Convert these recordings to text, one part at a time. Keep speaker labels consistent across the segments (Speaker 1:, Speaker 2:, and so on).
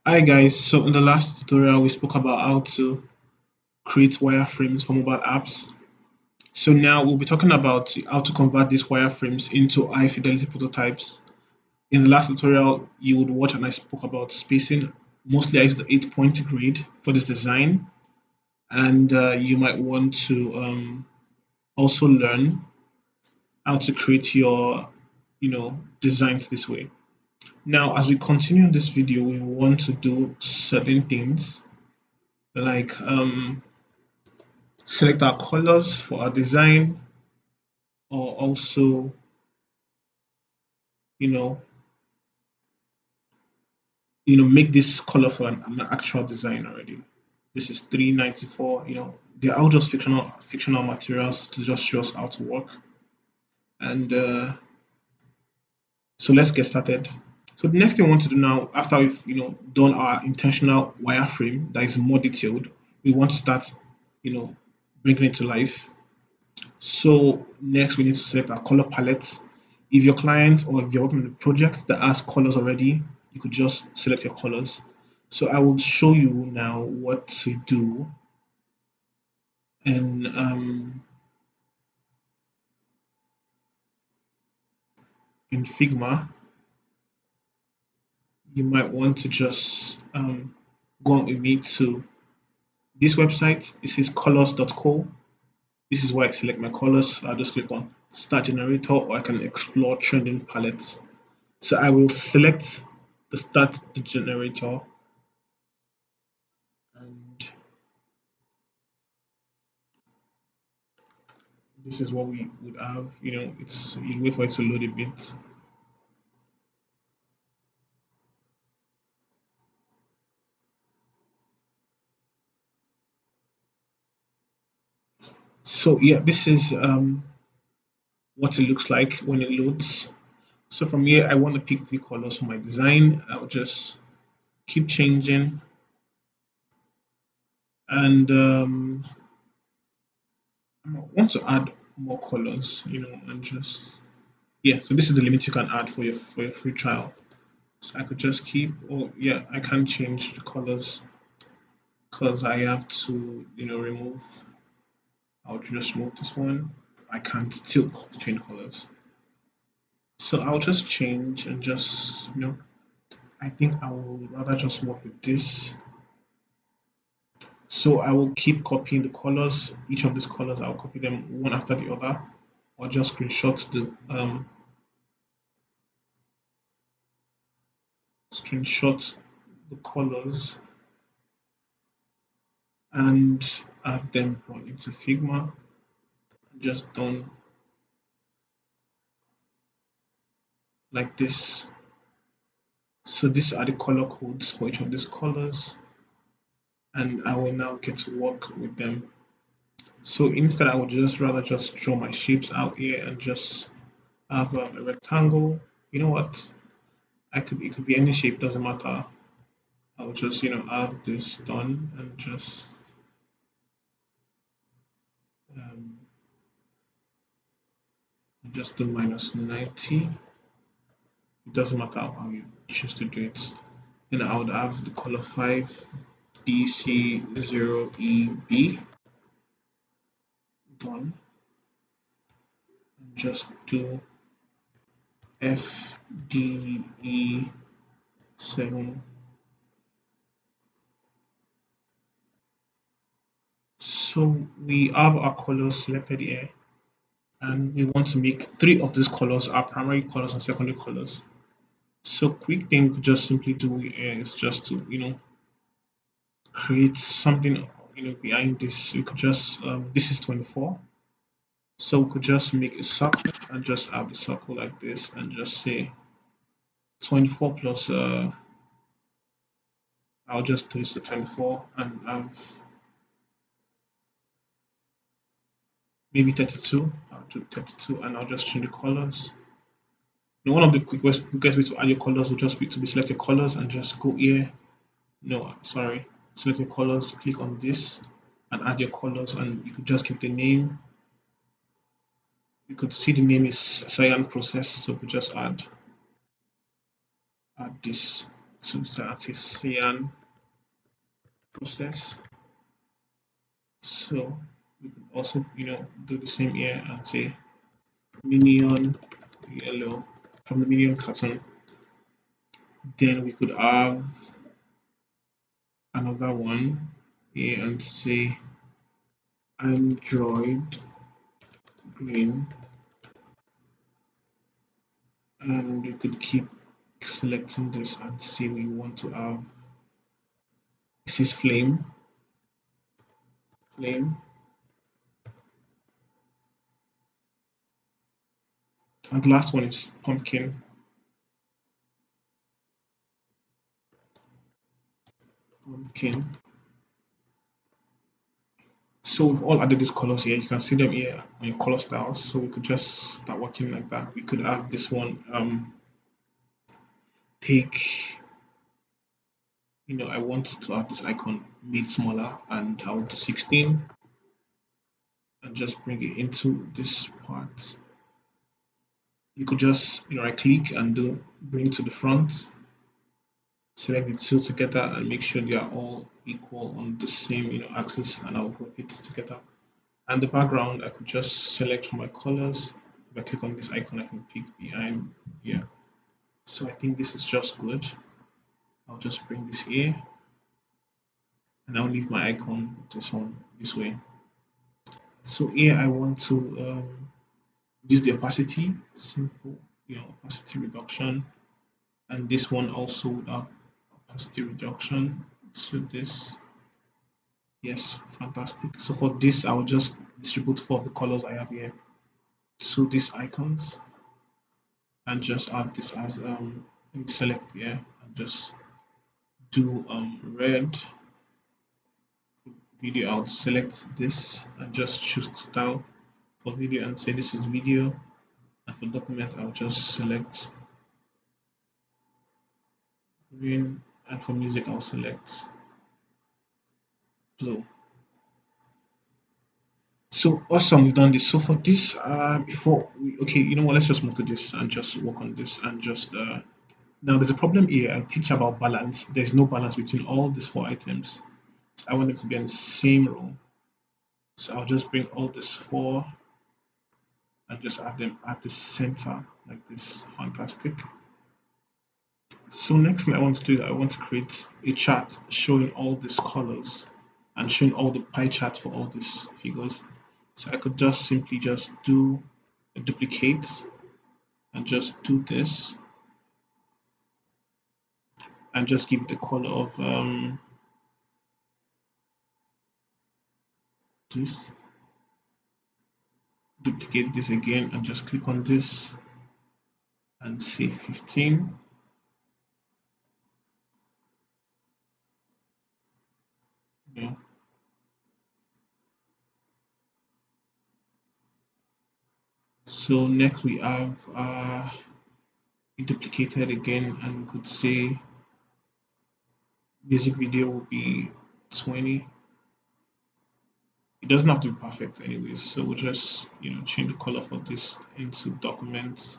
Speaker 1: Hi guys, so in the last tutorial we spoke about how to create wireframes for mobile apps. So now we'll be talking about how to convert these wireframes into high fidelity prototypes. In the last tutorial you would watch and I spoke about spacing. Mostly I used the 8-point grid for this design, and you might want to also learn how to create your designs this way. Now as we continue in this video we want to do certain things like select our colors for our design, or also you know make this color for an actual design already. This is 394. They're all just fictional materials to just show us how to work. And so let's get started. So the next thing we want to do now, after we've done our intentional wireframe that is more detailed, we want to start you know bringing it to life. So next we need to select our color palette. If your client or if you're working on a project that has colors already, you could just select your colors. So I will show you now what to do. And in Figma, you might want to just go on with me to this website. It says colors.co. This is where I select my colors. I'll just click on start generator, or I can explore trending palettes. So I will select the start the generator, and this is what we would have. It's you wait for it to load a bit. So yeah, this is what it looks like when it loads. So from here, I want to pick 3 colors for my design. I'll just keep changing, and I want to add more colors, and just yeah. So this is the limit you can add for your free trial. So I could just keep, or yeah, I can change the colors because I have to, remove. I'll just remove this one. I can't still change colors. So I'll just change and just, I think I will rather just work with this. So I will keep copying the colors. Each of these colors, I'll copy them one after the other, or just screenshot the colors and add them into Figma. Just done like this. So these are the color codes for each of these colors, and I will now get to work with them. So instead, I would just rather just draw my shapes out here and just have a rectangle. You know what? It could be any shape, doesn't matter. I will just have this done and um, just do -90. It doesn't matter how you choose to do it. Then I would have the color 5 DC0EB done, and just do FDE7. So we have our colors selected here, and we want to make 3 of these colors our primary colors and secondary colors. So quick thing we could just simply do here is just to create something behind this. We could just this is 24, so we could just make a circle and just have the circle like this and just say 24 plus I'll just do this to 24 and have maybe 32. I'll do 32 and I'll just change the colors. Now, one of the quickest way to add your colors will just be to select your colors and just go here. No, sorry. Select your colors, click on this and add your colors, and you could just keep the name. You could see the name is cyan process, so we could just add this So that's a cyan process. So we could also, do the same here and say minion yellow from the minion cartoon. Then we could have another one here and say Android green, and you could keep selecting this and say we want to have this is flame, and the last one is pumpkin. So we've all added these colors here. You can see them here on your color styles. So we could just start working like that. We could have this one take, I want to have this icon made smaller, and I'll do 16 and just bring it into this part. You could just right click and do bring to the front, select the two together and make sure they are all equal on the same axis, and I'll group it together. And the background, I could just select from my colors. If I click on this icon, I can pick behind here. So I think this is just good. I'll just bring this here, and I'll leave my icon this way. So here I want to use the opacity, simple, opacity reduction, and this one also would have opacity reduction. So this, yes, fantastic. So for this, I'll just distribute four of the colors I have here to these icons, and just add this as let me select here and just do red video. I'll select this and just choose the style for video and say this is video, and for document I'll just select green, and for music I'll select blue. So awesome, we've done this. So for this, before we, okay, you know what? Let's just move to this and just work on this and just now there's a problem here. I teach about balance. There's no balance between all these four items. So I want them to be on the same row. So I'll just bring all these four and just have them at the center like this. Fantastic. So next thing I want to do is I want to create a chart showing all these colors and showing all the pie charts for all these figures. So I could just simply just do a duplicate and just do this and just give it the color of this. Duplicate this again and just click on this and say 15. Yeah. So next we have duplicated again, and we could say music video will be 20. It doesn't have to be perfect anyways, so we'll just change the color for this into documents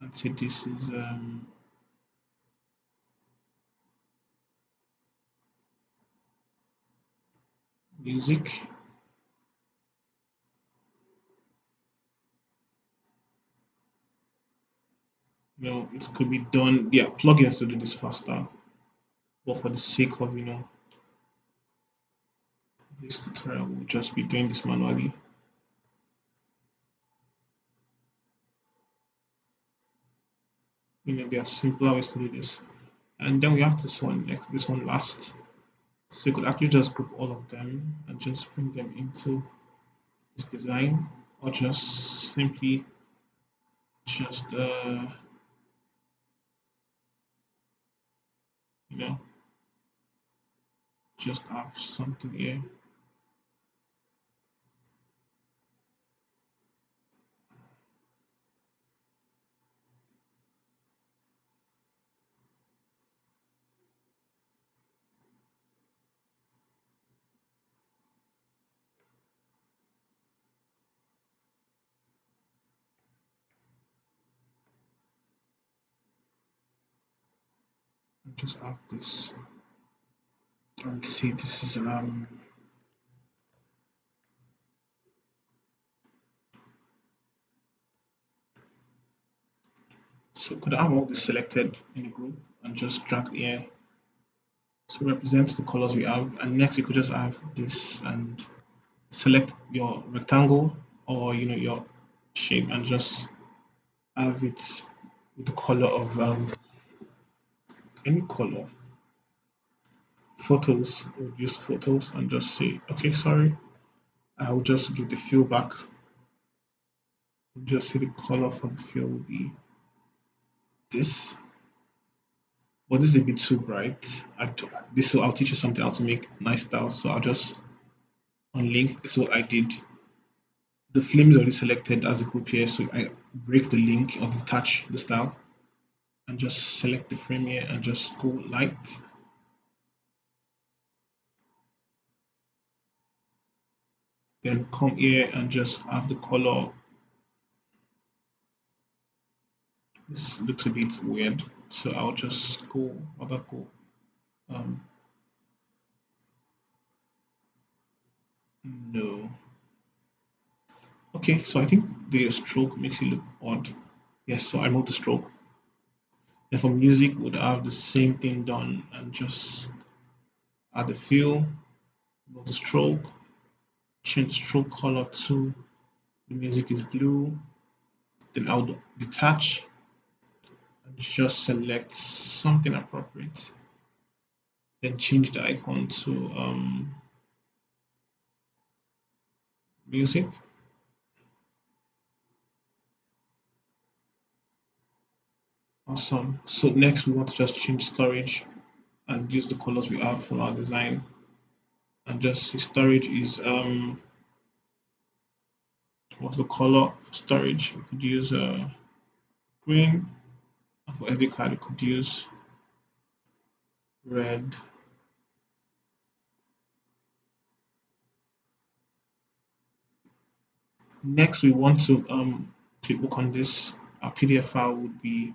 Speaker 1: and say this is music. It could be done, yeah, plugins to do this faster, but for the sake of this tutorial, we'll just be doing this manually. There are simpler ways to do this. And then we have this one next, this one last. So you could actually just group all of them and just bring them into this design, or just simply just you know just have something here. just add this and see this is so could I have all this selected in a group and just drag here so represents the colors we have, and next you could just have this and select your rectangle or your shape and just have it with the color of any color. Photos, we'll use photos and just say okay, sorry, I'll just give the fill back. We'll just say the color for the fill will be this, but this is a bit too bright. This, so I'll teach you something how to make nice styles. So I'll just unlink. This is what I did. The flame is already selected as a group here, so I break the link or detach the style and just select the frame here and just go light. Then come here and just have the color. This looks a bit weird, so I'll just go other go. Um, no. Okay, so I think the stroke makes it look odd. Yes, so I moved the stroke. Then for music, would have the same thing done and just add the fill, move the stroke, change the stroke color to the music is blue. Then I'll detach and just select something appropriate. Then change the icon to music. Awesome. So next we want to just change storage and use the colors we have from our design. And just see storage is what's the color for storage? We could use green. And for SD card we could use red. Next we want to click work on this. Our PDF file would be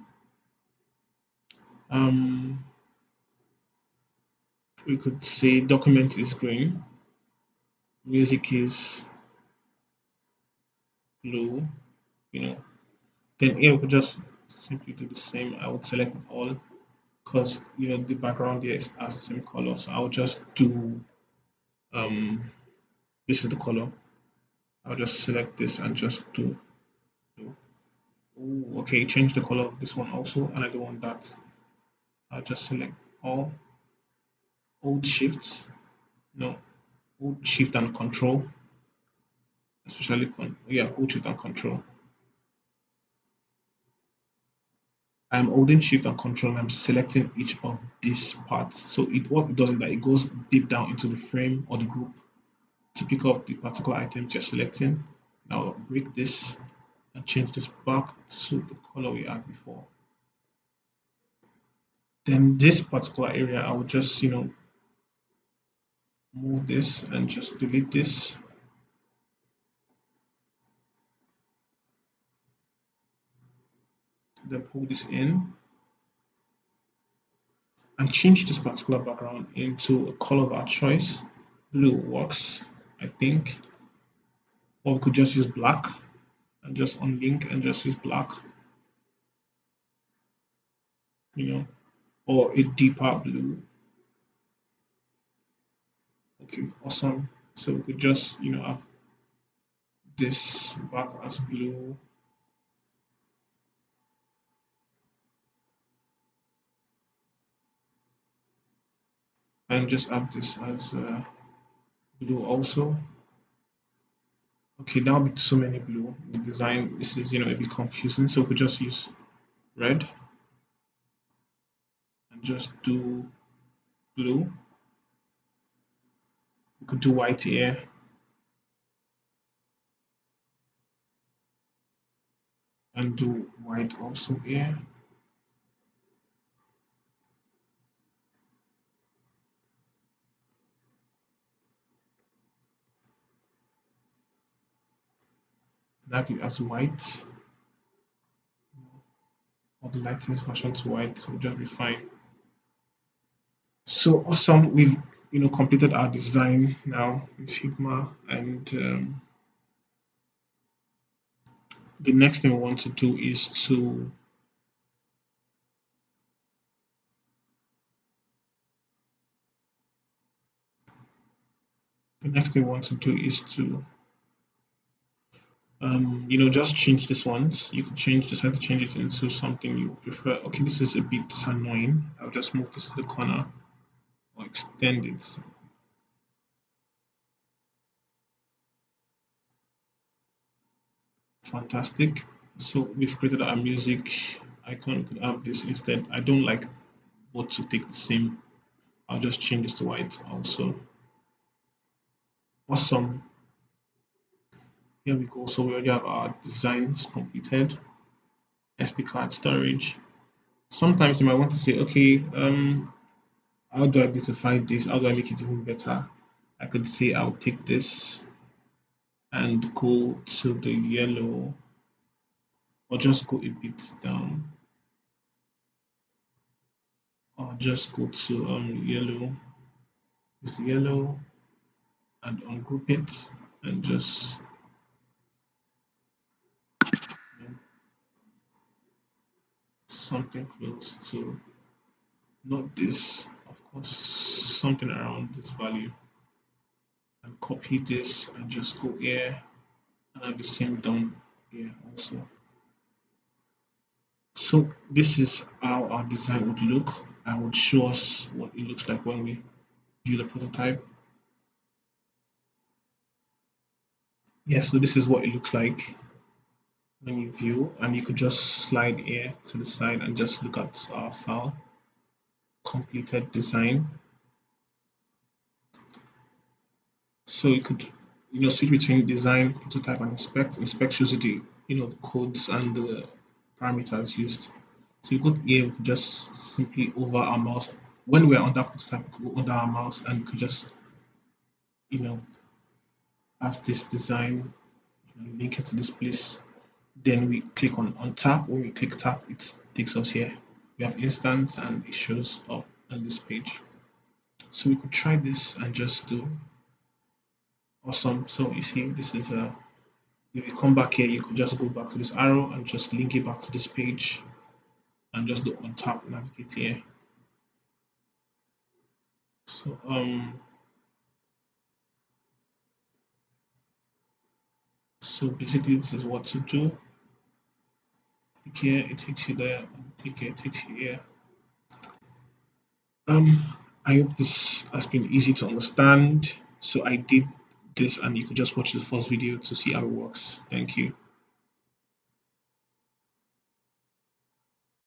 Speaker 1: um we could say document is green, music is blue, you know. Then here we could just simply do the same. I would select it all because the background here has the same color. So I'll just do um this is the color. I'll just select this and just do. Ooh, okay, change the color of this one also, and I don't want that. I'll just select all, hold shift, no, hold shift and control, especially yeah, hold shift and control. I'm holding shift and control and I'm selecting each of these parts. So what it does is that it goes deep down into the frame or the group to pick up the particular items you're selecting. Now I'll break this and change this back to the color we had before. Then this particular area, I will just move this and just delete this. Then pull this in and change this particular background into a color of our choice. Blue works, I think, or we could just use black and just unlink and just use black, you know, or a deeper blue. Okay, awesome. So we could just have this back as blue, and just add this as blue also. Okay, now with so many blue, the design this is a bit confusing. So we could just use red and just do blue. We could do white here and do white also here. That it as white, or the lightest version to white will just be fine. So awesome, we've completed our design now in Figma, and the next thing we want to do is to the next thing we want to do is to just change this once. You could decide to change it into something you prefer. Okay, this is a bit annoying. I'll just move this to the corner or extend it. Fantastic. So we've created our music icon. We could have this instead. I don't like both to take the same. I'll just change this to white also. Awesome. Here we go. So we already have our designs completed. SD card storage. Sometimes you might want to say, okay, how do I beautify this? How do I make it even better? I could say I'll take this and go to the yellow, or just go a bit down, or just go to yellow, with yellow, and ungroup it, and just you know, something close to, not this, of course, something around this value, and copy this and just go here and have the same done here also. So this is how our design would look. I would show us what it looks like when we view the prototype. Yeah, so this is what it looks like when you view, and you could just slide here to the side and just look at our file, completed design. So you could switch between design, prototype, and inspect. Inspect shows you the codes and the parameters used. So you could here we could just simply over our mouse. When we're on that prototype, we could go under our mouse and we could just you know have this design, link it to this place. Then we click on tap. When we click tap, it takes us here. We have instance and it shows up on this page. So we could try this and just do awesome. So you see, this is a if you come back here, you could just go back to this arrow and just link it back to this page and just do on tap navigate here. So basically this is what to do. Click here, it takes you there, and click here, it takes you here. Um, I hope this has been easy to understand. So I did this, and you could just watch the first video to see how it works. Thank you.